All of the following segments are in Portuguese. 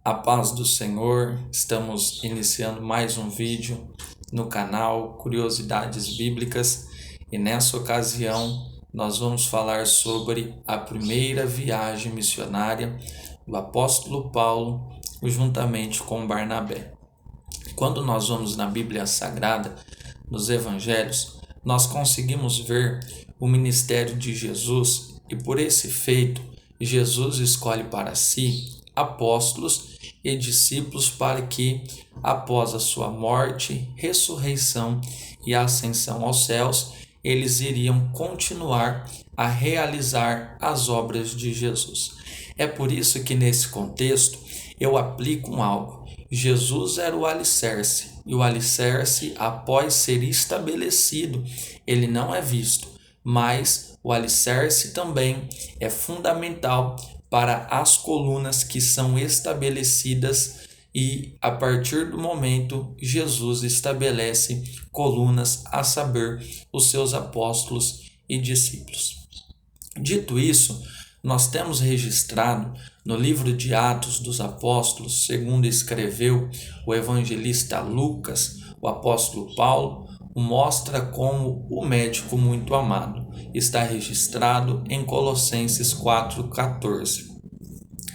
A paz do Senhor, estamos iniciando mais um vídeo no canal Curiosidades Bíblicas e nessa ocasião nós vamos falar sobre a primeira viagem missionária do apóstolo Paulo juntamente com Barnabé. Quando nós vamos na Bíblia Sagrada, nos Evangelhos, nós conseguimos ver o ministério de Jesus e por esse feito Jesus escolhe para si apóstolos e discípulos para que, após a sua morte, ressurreição e ascensão aos céus, eles iriam continuar a realizar as obras de Jesus. É por isso que nesse contexto eu aplico algo. Jesus era o alicerce, e o alicerce, após ser estabelecido, ele não é visto, mas o alicerce também é fundamental para as colunas que são estabelecidas e, a partir do momento, Jesus estabelece colunas, a saber, os seus apóstolos e discípulos. Dito isso, nós temos registrado no livro de Atos dos Apóstolos, segundo escreveu o evangelista Lucas, o apóstolo Paulo o mostra como o médico muito amado. Está registrado em Colossenses 4,14.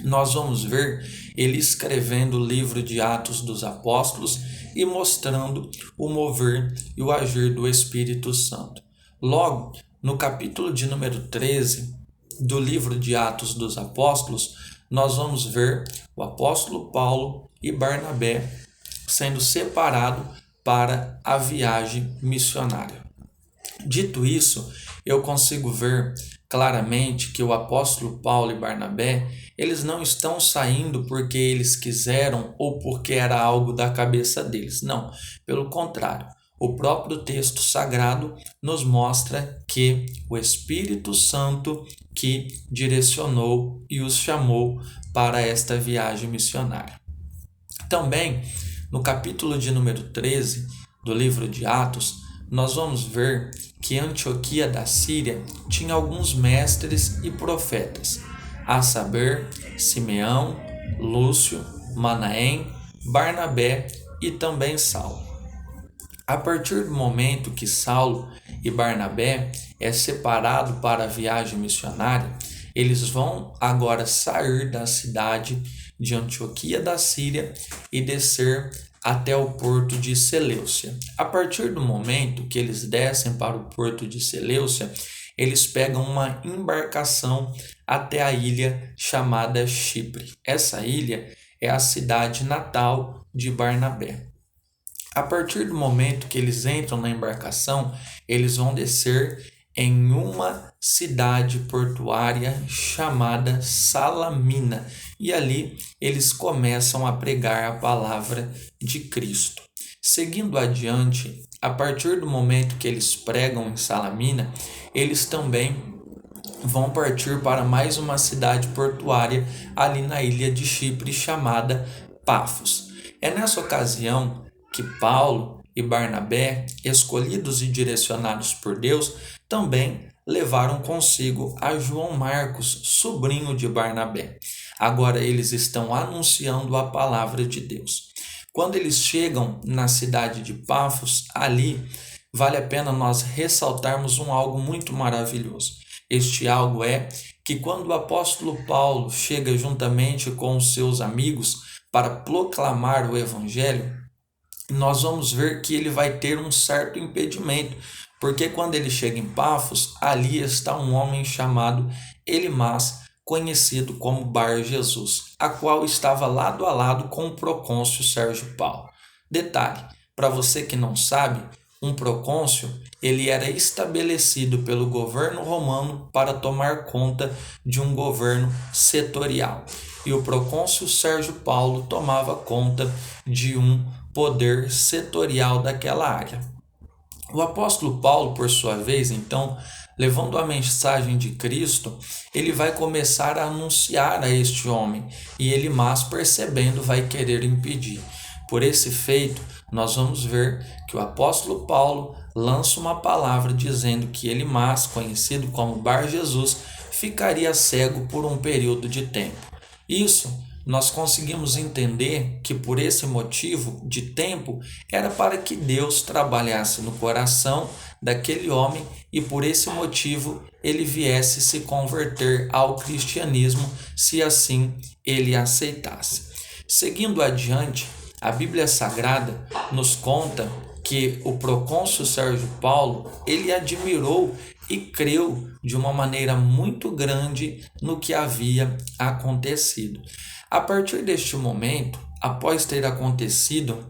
Nós vamos ver ele escrevendo o livro de Atos dos Apóstolos e mostrando o mover e o agir do Espírito Santo. Logo, no capítulo de número 13 do livro de Atos dos Apóstolos, nós vamos ver o apóstolo Paulo e Barnabé sendo separados para a viagem missionária. Dito isso, eu consigo ver claramente que o apóstolo Paulo e Barnabé, eles não estão saindo porque eles quiseram ou porque era algo da cabeça deles. Não, pelo contrário. O próprio texto sagrado nos mostra que o Espírito Santo que direcionou e os chamou para esta viagem missionária. Também, no capítulo de número 13 do livro de Atos, nós vamos ver que Antioquia da Síria tinha alguns mestres e profetas, a saber, Simeão, Lúcio, Manaém, Barnabé e também Saulo. A partir do momento que Saulo e Barnabé é separado para a viagem missionária, eles vão agora sair da cidade de Antioquia da Síria e descer até o porto de Seleucia. A partir do momento que eles descem para o porto de Seleucia, eles pegam uma embarcação até a ilha chamada Chipre. Essa ilha é a cidade natal de Barnabé. A partir do momento que eles entram na embarcação, eles vão descer em uma cidade portuária chamada Salamina. E ali eles começam a pregar a palavra de Cristo. Seguindo adiante, a partir do momento que eles pregam em Salamina, eles também vão partir para mais uma cidade portuária ali na ilha de Chipre chamada Pafos. É nessa ocasião que Paulo e Barnabé, escolhidos e direcionados por Deus, também levaram consigo a João Marcos, sobrinho de Barnabé. Agora eles estão anunciando a palavra de Deus. Quando eles chegam na cidade de Pafos, ali vale a pena nós ressaltarmos algo muito maravilhoso. Este algo é que quando o apóstolo Paulo chega juntamente com os seus amigos para proclamar o evangelho, nós vamos ver que ele vai ter um certo impedimento, porque quando ele chega em Pafos, ali está um homem chamado Elimas, conhecido como Bar Jesus, a qual estava lado a lado com o procônsul Sérgio Paulo. Detalhe, para você que não sabe, um procônsul, ele era estabelecido pelo governo romano para tomar conta de um governo setorial. E o procônsul Sérgio Paulo tomava conta de um poder setorial daquela área. O apóstolo Paulo, por sua vez, então, levando a mensagem de Cristo, ele vai começar a anunciar a este homem e Elimas, percebendo, vai querer impedir. Por esse feito, nós vamos ver que o apóstolo Paulo lança uma palavra dizendo que Elimas, conhecido como Bar Jesus, ficaria cego por um período de tempo. Isso nós conseguimos entender que por esse motivo de tempo era para que Deus trabalhasse no coração daquele homem e por esse motivo ele viesse se converter ao cristianismo, se assim ele aceitasse. Seguindo adiante, a Bíblia Sagrada nos conta que o procônsul Sérgio Paulo, ele admirou e creu de uma maneira muito grande no que havia acontecido. A partir deste momento, após ter acontecido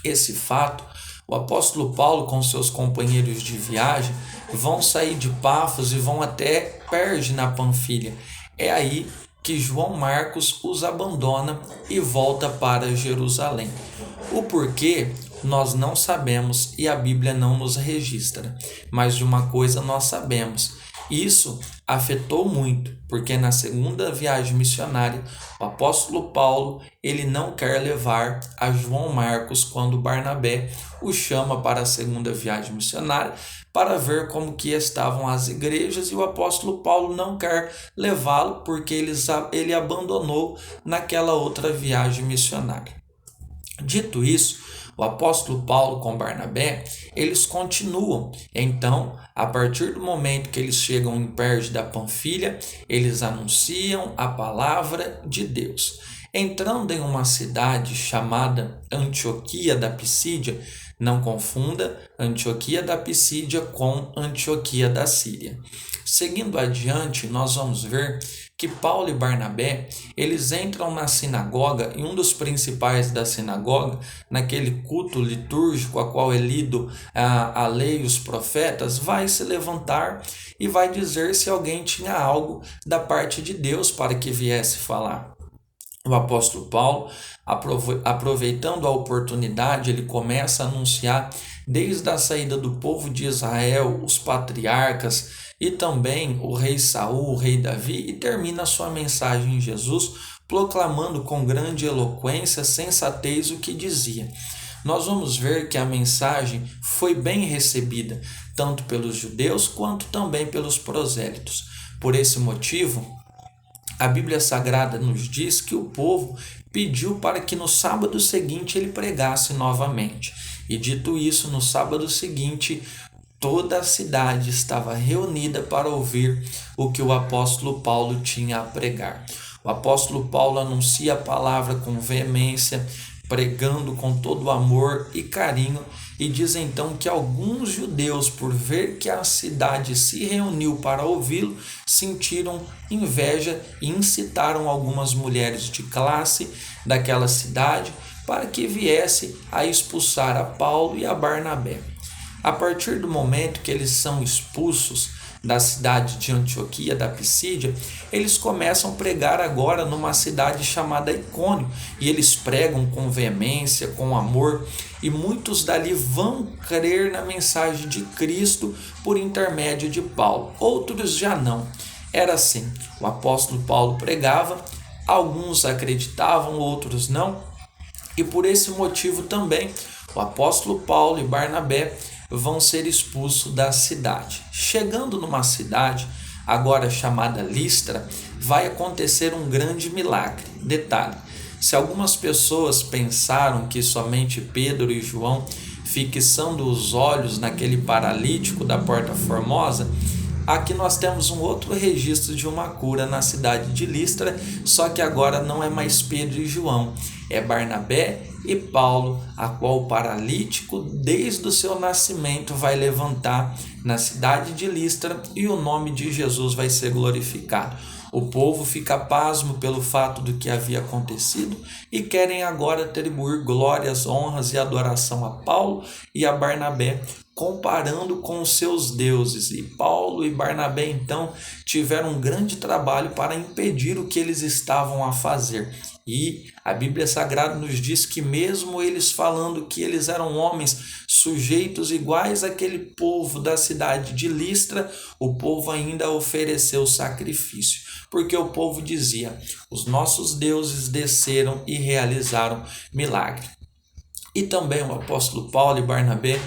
esse fato, o apóstolo Paulo com seus companheiros de viagem vão sair de Pafos e vão até Perge na Panfilha. É aí que João Marcos os abandona e volta para Jerusalém. O porquê nós não sabemos e a Bíblia não nos registra, mas de uma coisa nós sabemos. Isso afetou muito, porque na segunda viagem missionária, o apóstolo Paulo, ele não quer levar a João Marcos quando Barnabé o chama para a segunda viagem missionária para ver como que estavam as igrejas, e o apóstolo Paulo não quer levá-lo porque ele abandonou naquela outra viagem missionária. Dito isso, o apóstolo Paulo com Barnabé, eles continuam. Então, a partir do momento que eles chegam em Perge da Panfilha, eles anunciam a palavra de Deus. Entrando em uma cidade chamada Antioquia da Pisídia, não confunda Antioquia da Pisídia com Antioquia da Síria. Seguindo adiante, nós vamos ver que Paulo e Barnabé, eles entram na sinagoga e um dos principais da sinagoga, naquele culto litúrgico a qual é lido a lei e os profetas, vai se levantar e vai dizer se alguém tinha algo da parte de Deus para que viesse falar. O apóstolo Paulo, aproveitando a oportunidade, ele começa a anunciar desde a saída do povo de Israel, os patriarcas e também o rei Saul, o rei Davi, e termina a sua mensagem em Jesus, proclamando com grande eloquência, sensatez o que dizia. Nós vamos ver que a mensagem foi bem recebida, tanto pelos judeus quanto também pelos prosélitos. Por esse motivo, a Bíblia Sagrada nos diz que o povo pediu para que no sábado seguinte ele pregasse novamente. E dito isso, no sábado seguinte, toda a cidade estava reunida para ouvir o que o apóstolo Paulo tinha a pregar. O apóstolo Paulo anuncia a palavra com veemência, pregando com todo amor e carinho, e diz então que alguns judeus, por ver que a cidade se reuniu para ouvi-lo, sentiram inveja e incitaram algumas mulheres de classe daquela cidade para que viesse a expulsar a Paulo e a Barnabé. A partir do momento que eles são expulsos da cidade de Antioquia da Pisídia, eles começam a pregar agora numa cidade chamada Icônio, e eles pregam com veemência, com amor, e muitos dali vão crer na mensagem de Cristo por intermédio de Paulo. Outros já não. Era assim, o apóstolo Paulo pregava, alguns acreditavam, outros não, e por esse motivo também o apóstolo Paulo e Barnabé vão ser expulsos da cidade. Chegando numa cidade, agora chamada Listra, vai acontecer um grande milagre. Detalhe, se algumas pessoas pensaram que somente Pedro e João fixando os olhos naquele paralítico da Porta Formosa, aqui nós temos um outro registro de uma cura na cidade de Listra, só que agora não é mais Pedro e João, é Barnabé e Paulo, a qual o paralítico desde o seu nascimento vai levantar na cidade de Listra e o nome de Jesus vai ser glorificado. O povo fica pasmo pelo fato do que havia acontecido e querem agora atribuir glórias, honras e adoração a Paulo e a Barnabé, comparando com os seus deuses. E Paulo e Barnabé então tiveram um grande trabalho para impedir o que eles estavam a fazer. E a Bíblia Sagrada nos diz que mesmo eles falando que eles eram homens sujeitos iguais àquele povo da cidade de Listra, o povo ainda ofereceu sacrifício, porque o povo dizia: os nossos deuses desceram e realizaram milagre. E também o apóstolo Paulo e Barnabé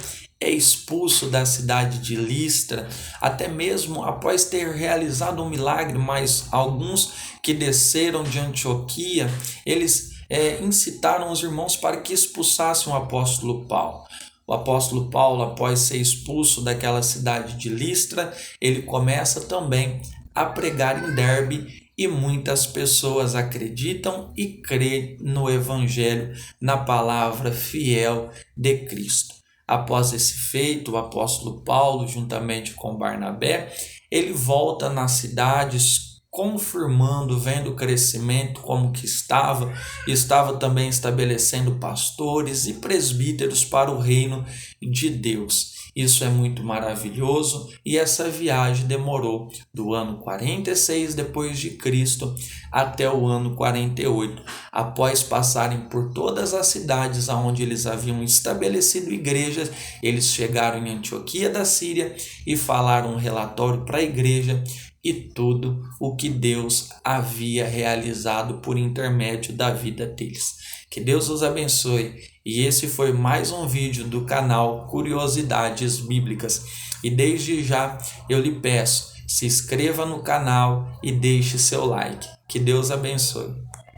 é expulso da cidade de Listra, até mesmo após ter realizado um milagre, mas alguns que desceram de Antioquia, eles incitaram os irmãos para que expulsassem o apóstolo Paulo. O apóstolo Paulo, após ser expulso daquela cidade de Listra, ele começa também a pregar em Derbe e muitas pessoas acreditam e creem no evangelho, na palavra fiel de Cristo. Após esse feito, o apóstolo Paulo, juntamente com Barnabé, ele volta nas cidades confirmando, vendo o crescimento como que estava também estabelecendo pastores e presbíteros para o reino de Deus. Isso é muito maravilhoso e essa viagem demorou do ano 46 depois de Cristo até o ano 48. Após passarem por todas as cidades onde eles haviam estabelecido igrejas, eles chegaram em Antioquia da Síria e falaram um relatório para a igreja e tudo o que Deus havia realizado por intermédio da vida deles. Que Deus os abençoe. E esse foi mais um vídeo do canal Curiosidades Bíblicas. E desde já eu lhe peço, se inscreva no canal e deixe seu like. Que Deus abençoe.